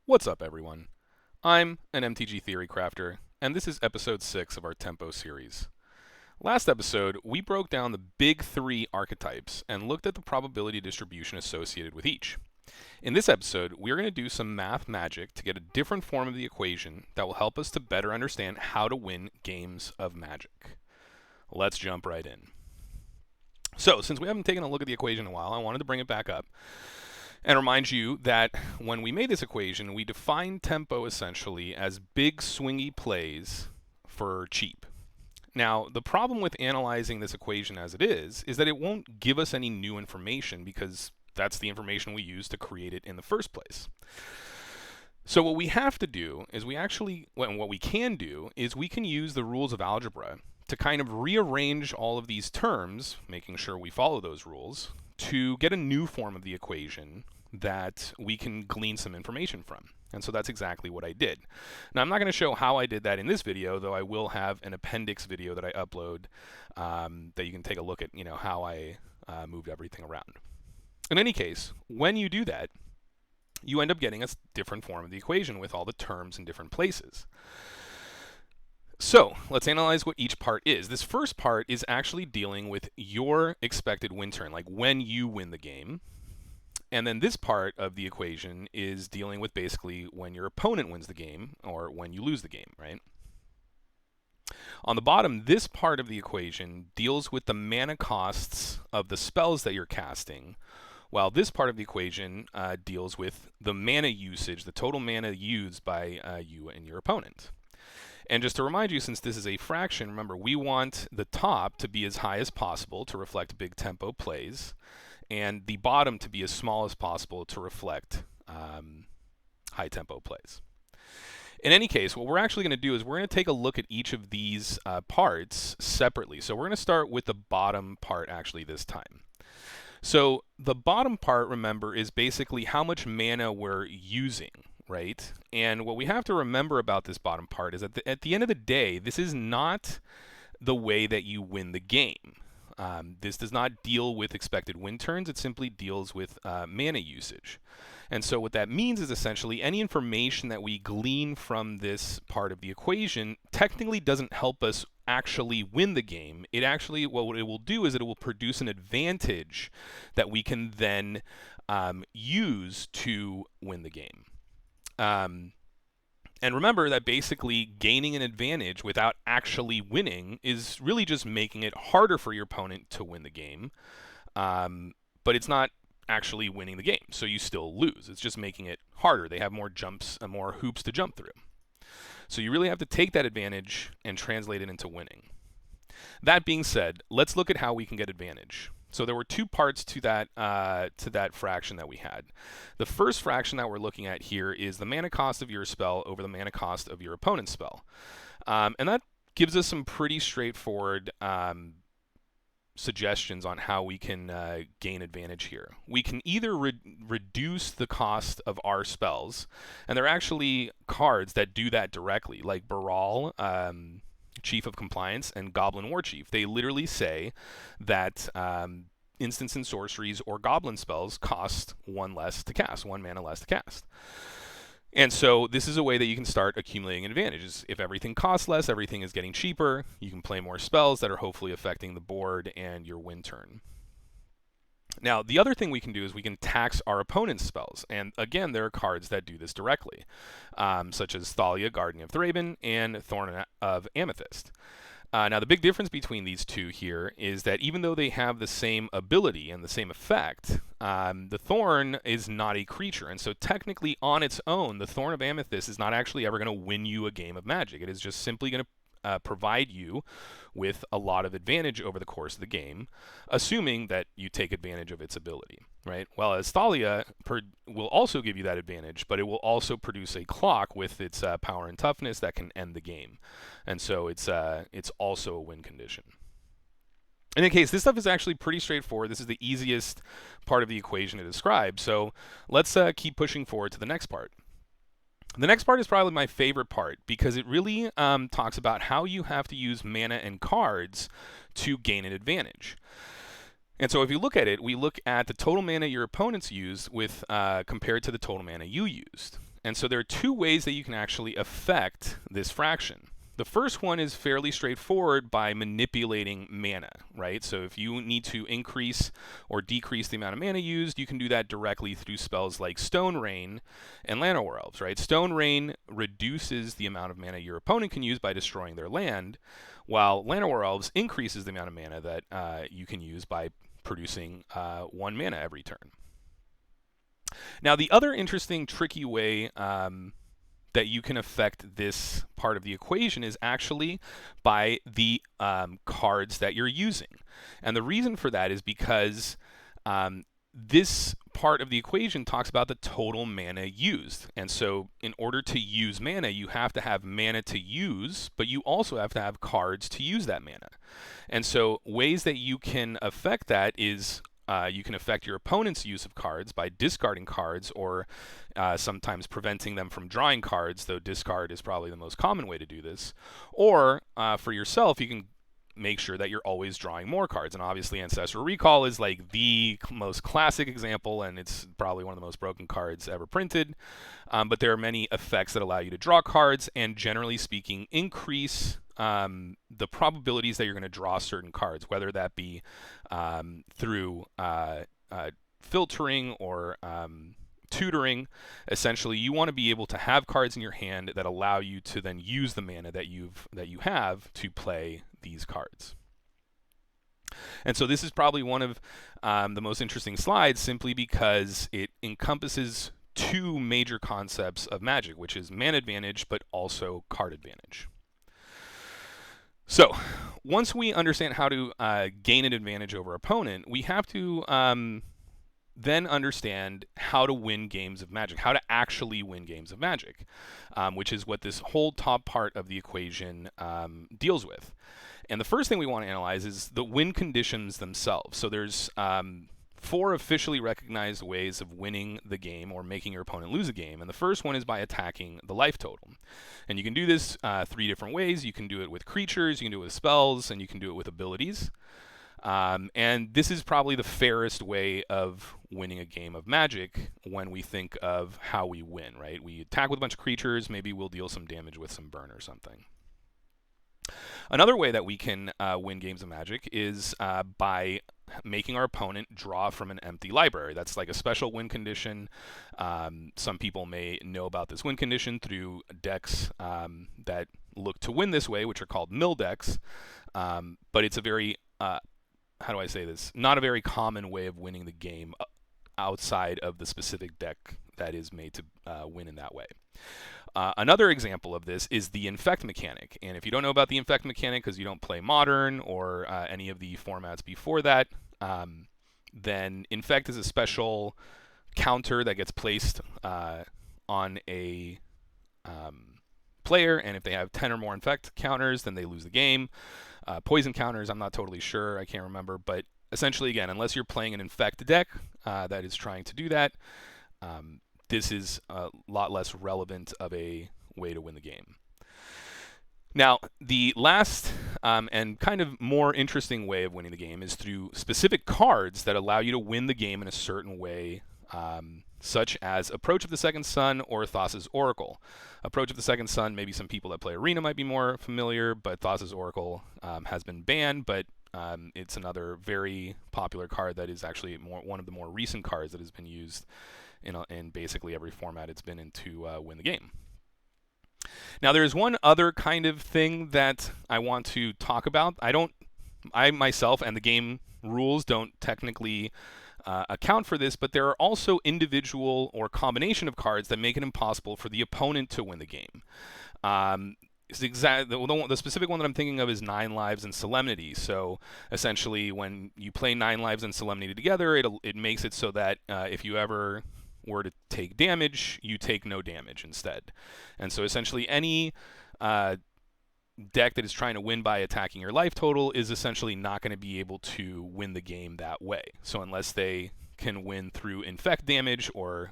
What's up, everyone? I'm an MTG Theory Crafter, and this is episode 6 of our Tempo series. Last episode, we broke down the big three archetypes and looked at the probability distribution associated with each. In this episode, we're going to do some math magic to get a different form of the equation that will help us to better understand how to win games of Magic. Let's jump right in. So, since we haven't taken a look at the equation in a while, I wanted to bring it back up and remind you that when we made this equation, we defined tempo essentially as big swingy plays for cheap. Now, the problem with analyzing this equation as it is that it won't give us any new information because that's the information we use to create it in the first place. So what we have to do is what we can do is we can use the rules of algebra to kind of rearrange all of these terms, making sure we follow those rules, to get a new form of the equation that we can glean some information from. And so that's exactly what I did. Now, I'm not going to show how I did that in this video, though I will have an appendix video that I upload that you can take a look at, how I moved everything around. In any case, when you do that, you end up getting a different form of the equation with all the terms in different places. So let's analyze what each part is. This first part is actually dealing with your expected win turn, like when you win the game. And then this part of the equation is dealing with basically when your opponent wins the game or when you lose the game, right? On the bottom, this part of the equation deals with the mana costs of the spells that you're casting, while this part of the equation deals with the mana usage, the total mana used by you and your opponent. And just to remind you, since this is a fraction, remember, we want the top to be as high as possible to reflect big tempo plays, and the bottom to be as small as possible to reflect high tempo plays. In any case, what we're actually going to do is we're going to take a look at each of these parts separately. So we're going to start with the bottom part actually this time. So the bottom part, remember, is basically how much mana we're using, right? And what we have to remember about this bottom part is that at the end of the day, this is not the way that you win the game. This does not deal with expected win turns. It simply deals with mana usage. And so what that means is essentially any information that we glean from this part of the equation technically doesn't help us actually win the game. It actually, what it will do is it will produce an advantage that we can then use to win the game. And remember that basically gaining an advantage without actually winning is really just making it harder for your opponent to win the game. But it's not actually winning the game, so you still lose. It's just making it harder. They have more jumps and more hoops to jump through. So you really have to take that advantage and translate it into winning. That being said, let's look at how we can get advantage. So there were two parts to that fraction that we had. The first fraction that we're looking at here is the mana cost of your spell over the mana cost of your opponent's spell. And that gives us some pretty straightforward suggestions on how we can gain advantage here. We can either reduce the cost of our spells, and there are actually cards that do that directly, like Baral, Chief of Compliance, and Goblin War Chief. They literally say that instants and sorceries or goblin spells cost one mana less to cast. And so this is a way that you can start accumulating advantages. If everything costs less, everything is getting cheaper, you can play more spells that are hopefully affecting the board and your win turn. Now, the other thing we can do is we can tax our opponent's spells. And again, there are cards that do this directly, such as Thalia, Guardian of Thraben, and Thorn of Amethyst. Now, the big difference between these two here is that even though they have the same ability and the same effect, the Thorn is not a creature. And so technically, on its own, the Thorn of Amethyst is not actually ever going to win you a game of Magic. It is just simply going to provide you with a lot of advantage over the course of the game, assuming that you take advantage of its ability, right? Well, as Thalia will also give you that advantage, but it will also produce a clock with its power and toughness that can end the game. And so it's also a win condition. In any case, this stuff is actually pretty straightforward. This is the easiest part of the equation to describe. So let's keep pushing forward to the next part. The next part is probably my favorite part because it really talks about how you have to use mana and cards to gain an advantage. And so if you look at it, we look at the total mana your opponents used with compared to the total mana you used. And so there are two ways that you can actually affect this fraction. The first one is fairly straightforward by manipulating mana, right? So if you need to increase or decrease the amount of mana used, you can do that directly through spells like Stone Rain and Llanowar Elves, right? Stone Rain reduces the amount of mana your opponent can use by destroying their land, while Llanowar Elves increases the amount of mana that you can use by producing 1 mana every turn. Now, the other interesting, tricky way that you can affect this part of the equation is actually by the cards that you're using. And the reason for that is because this part of the equation talks about the total mana used. And so in order to use mana, you have to have mana to use, but you also have to have cards to use that mana. And so ways that you can affect that is you can affect your opponent's use of cards by discarding cards or sometimes preventing them from drawing cards, though discard is probably the most common way to do this. Or for yourself, you can make sure that you're always drawing more cards. And obviously Ancestral Recall is like the most classic example, and it's probably one of the most broken cards ever printed. But there are many effects that allow you to draw cards and, generally speaking, increase the probabilities that you're going to draw certain cards, whether that be through filtering or tutoring. Essentially, you want to be able to have cards in your hand that allow you to then use the mana that you have to play these cards. And so this is probably one of the most interesting slides, simply because it encompasses two major concepts of Magic, which is mana advantage, but also card advantage. So once we understand how to gain an advantage over opponent, we have to then understand how to win games of Magic, how to actually win games of Magic, which is what this whole top part of the equation deals with. And the first thing we want to analyze is the win conditions themselves. So there's 4 officially recognized ways of winning the game or making your opponent lose a game. And the first one is by attacking the life total. And you can do this 3 different ways. You can do it with creatures, you can do it with spells, and you can do it with abilities. And this is probably the fairest way of winning a game of Magic when we think of how we win, right? We attack with a bunch of creatures, maybe we'll deal some damage with some burn or something. Another way that we can win games of Magic is by making our opponent draw from an empty library. That's like a special win condition. Some people may know about this win condition through decks that look to win this way, which are called mill decks. But it's a very, how do I say this? Not a very common way of winning the game outside of the specific deck that is made to win in that way. Another example of this is the infect mechanic. And if you don't know about the infect mechanic because you don't play Modern or any of the formats before that, then infect is a special counter that gets placed on a player, and if they have 10 or more infect counters, then they lose the game. Poison counters, I'm not totally sure, I can't remember, but essentially, again, unless you're playing an infect deck that is trying to do that, this is a lot less relevant of a way to win the game. Now, the last and kind of more interesting way of winning the game is through specific cards that allow you to win the game in a certain way, such as Approach of the Second Sun or Thassa's Oracle. Approach of the Second Sun, maybe some people that play Arena might be more familiar, but Thassa's Oracle has been banned, but it's another very popular card that is actually one of the more recent cards that has been used in basically every format it's been in to win the game. Now, there is one other kind of thing that I want to talk about. I myself and the game rules don't technically account for this, but there are also individual or combination of cards that make it impossible for the opponent to win the game. The specific one that I'm thinking of is 9 Lives and Solemnity. So essentially, when you play 9 Lives and Solemnity together, it makes it so that if you ever were to take damage, you take no damage instead. And so essentially any deck that is trying to win by attacking your life total is essentially not going to be able to win the game that way. So unless they can win through infect damage or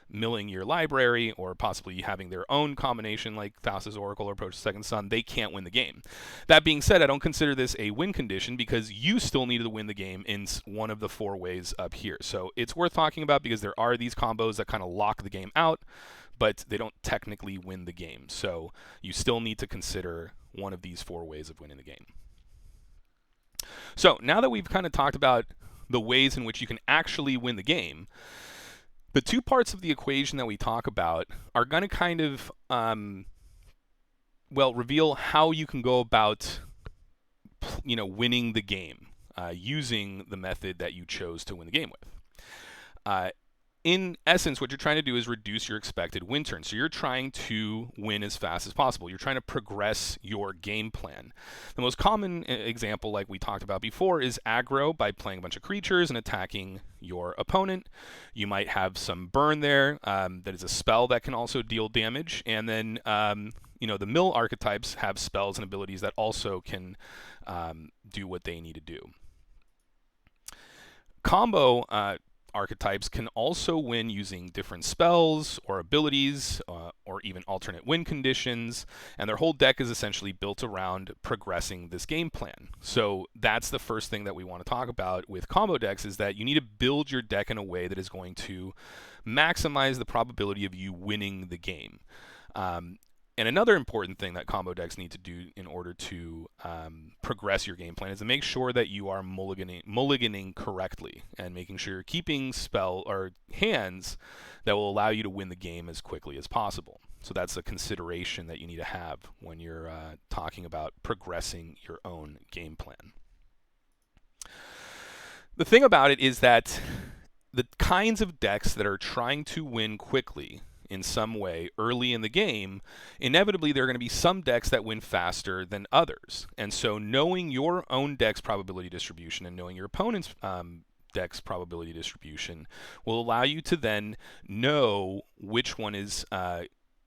milling your library or possibly having their own combination like Thassa's Oracle or Approach the Second Sun, they can't win the game. That being said, I don't consider this a win condition because you still need to win the game in one of the 4 ways up here. So it's worth talking about because there are these combos that kind of lock the game out, but they don't technically win the game. So you still need to consider one of these 4 ways of winning the game. So now that we've kind of talked about the ways in which you can actually win the game, the 2 parts of the equation that we talk about are going to kind of, reveal how you can go about, winning the game using the method that you chose to win the game with. In essence, what you're trying to do is reduce your expected win turn. So you're trying to win as fast as possible. You're trying to progress your game plan. The most common example, like we talked about before, is aggro by playing a bunch of creatures and attacking your opponent. You might have some burn there. That is a spell that can also deal damage. And then, the mill archetypes have spells and abilities that also can do what they need to do. Combo archetypes can also win using different spells or abilities or even alternate win conditions, and their whole deck is essentially built around progressing this game plan. So that's the first thing that we want to talk about with combo decks, is that you need to build your deck in a way that is going to maximize the probability of you winning the game. And another important thing that combo decks need to do in order to progress your game plan is to make sure that you are mulliganing correctly and making sure you're keeping spell or hands that will allow you to win the game as quickly as possible. So that's a consideration that you need to have when you're talking about progressing your own game plan. The thing about it is that the kinds of decks that are trying to win quickly in some way early in the game, inevitably there are going to be some decks that win faster than others. And so knowing your own deck's probability distribution and knowing your opponent's deck's probability distribution will allow you to then know which one is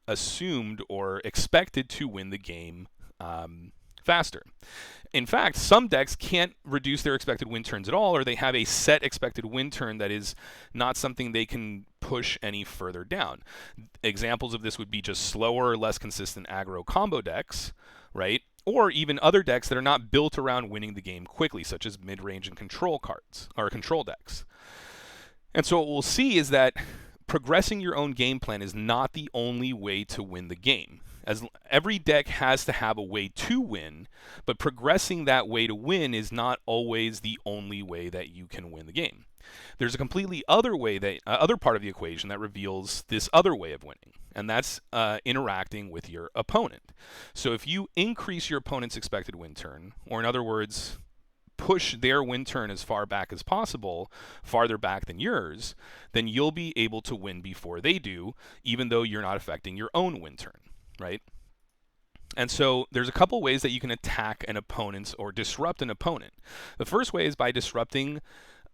assumed or expected to win the game faster. In fact, some decks can't reduce their expected win turns at all, or they have a set expected win turn that is not something they can push any further down. Examples of this would be just slower or less consistent aggro combo decks, right? Or even other decks that are not built around winning the game quickly, such as mid-range and control cards, or control decks. And so what we'll see is that progressing your own game plan is not the only way to win the game. As every deck has to have a way to win, but progressing that way to win is not always the only way that you can win the game. There's a completely other way other part of the equation that reveals this other way of winning, and that's interacting with your opponent. So if you increase your opponent's expected win turn, or in other words, push their win turn as far back as possible, farther back than yours, then you'll be able to win before they do, even though you're not affecting your own win turn. Right? And so there's a couple ways that you can attack an opponent's or disrupt an opponent. The first way is by disrupting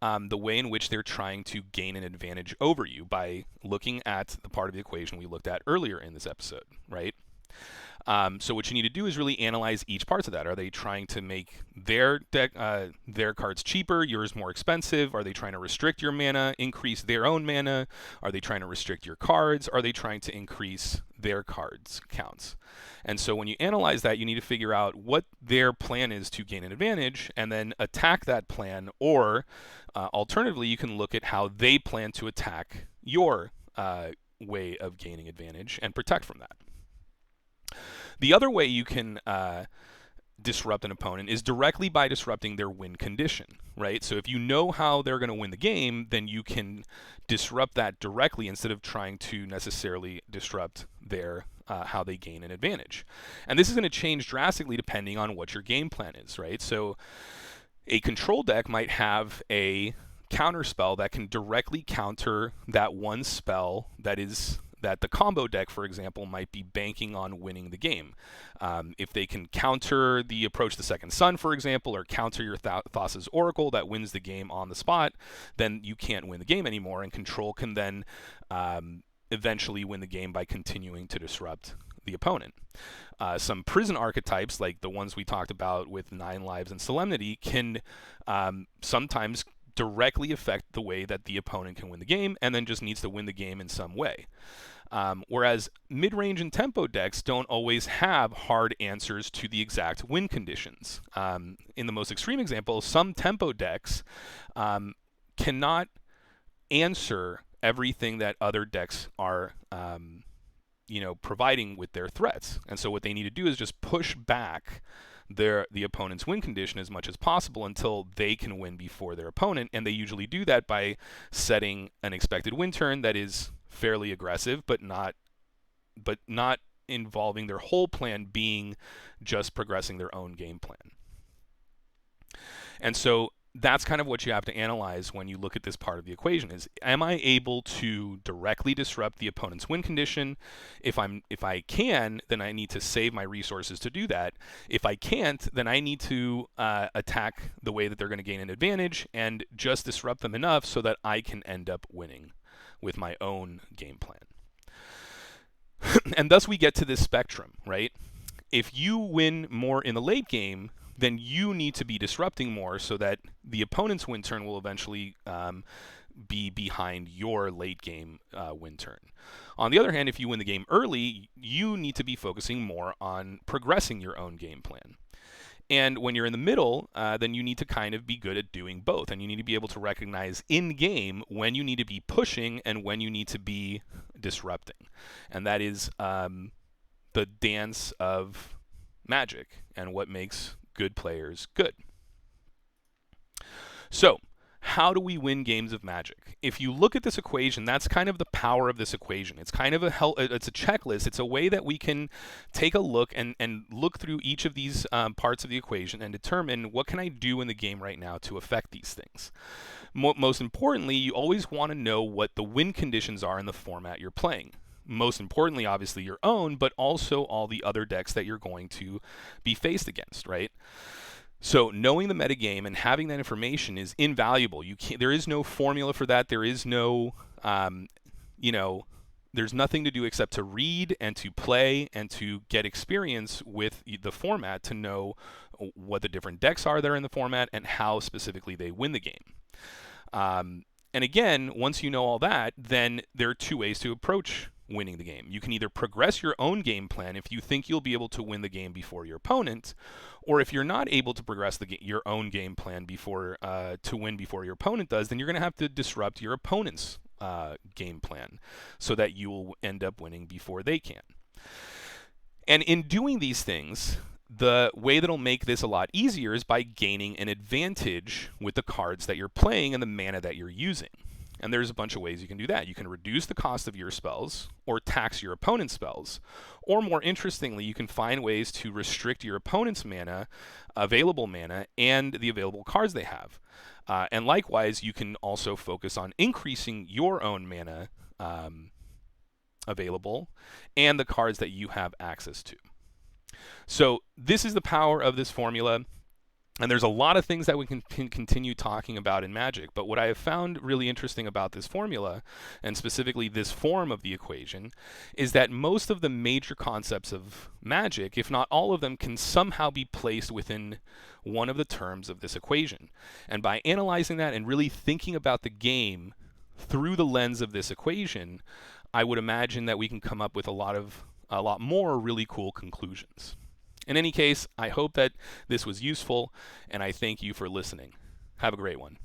the way in which they're trying to gain an advantage over you by looking at the part of the equation we looked at earlier in this episode, right? So what you need to do is really analyze each part of that. Are they trying to make their deck, their cards cheaper, yours more expensive? Are they trying to restrict your mana, increase their own mana? Are they trying to restrict your cards? Are they trying to increase their cards counts? And so when you analyze that, you need to figure out what their plan is to gain an advantage and then attack that plan, or alternatively, you can look at how they plan to attack your way of gaining advantage and protect from that. The other way you can disrupt an opponent is directly by disrupting their win condition, right? So if you know how they're going to win the game, then you can disrupt that directly instead of trying to necessarily disrupt their how they gain an advantage. And this is going to change drastically depending on what your game plan is, right? So a control deck might have a counter spell that can directly counter that one spell that the combo deck, for example, might be banking on winning the game. If they can counter the Approach the Second Sun, for example, or counter your Thassa's Oracle that wins the game on the spot, then you can't win the game anymore, and Control can then eventually win the game by continuing to disrupt the opponent. Some prison archetypes, like the ones we talked about with 9 Lives and Solemnity, can sometimes directly affect the way that the opponent can win the game, and then just needs to win the game in some way. Whereas mid-range and tempo decks don't always have hard answers to the exact win conditions. In the most extreme example, some tempo decks cannot answer everything that other decks are providing with their threats. And so what they need to do is just push back the opponent's win condition as much as possible until they can win before their opponent. And they usually do that by setting an expected win turn that is fairly aggressive, but not involving their whole plan being just progressing their own game plan. And so that's kind of what you have to analyze when you look at this part of the equation is, am I able to directly disrupt the opponent's win condition? If I can, then I need to save my resources to do that. If I can't, then I need to attack the way that they're going to gain an advantage and just disrupt them enough so that I can end up winning with my own game plan. And thus we get to this spectrum, right? If you win more in the late game, then you need to be disrupting more so that the opponent's win turn will eventually be behind your late game win turn. On the other hand, if you win the game early, you need to be focusing more on progressing your own game plan. And when you're in the middle, then you need to kind of be good at doing both. And you need to be able to recognize in-game when you need to be pushing and when you need to be disrupting. And that is the dance of Magic and what makes good players good. So, how do we win games of Magic? If you look at this equation, that's kind of the power of this equation. It's kind of it's a checklist. It's a way that we can take a look and look through each of these parts of the equation and determine what can I do in the game right now to affect these things. Most importantly, you always want to know what the win conditions are in the format you're playing. Most importantly, obviously your own, but also all the other decks that you're going to be faced against, right? So knowing the metagame and having that information is invaluable. There is no formula for that. There is no, there's nothing to do except to read and to play and to get experience with the format to know what the different decks are that are in the format and how specifically they win the game. And again, once you know all that, then there are two ways to approach winning the game. You can either progress your own game plan if you think you'll be able to win the game before your opponent, or if you're not able to progress your own game plan to win before your opponent does, then you're going to have to disrupt your opponent's game plan so that you will end up winning before they can. And in doing these things, the way that'll make this a lot easier is by gaining an advantage with the cards that you're playing and the mana that you're using. And there's a bunch of ways you can do that. You can reduce the cost of your spells or tax your opponent's spells. Or more interestingly, you can find ways to restrict your opponent's mana, available mana, and the available cards they have. And likewise, you can also focus on increasing your own mana available and the cards that you have access to. So this is the power of this formula. And there's a lot of things that we can continue talking about in Magic, but what I have found really interesting about this formula, and specifically this form of the equation, is that most of the major concepts of Magic, if not all of them, can somehow be placed within one of the terms of this equation. And by analyzing that and really thinking about the game through the lens of this equation, I would imagine that we can come up with a lot more really cool conclusions. In any case, I hope that this was useful, and I thank you for listening. Have a great one.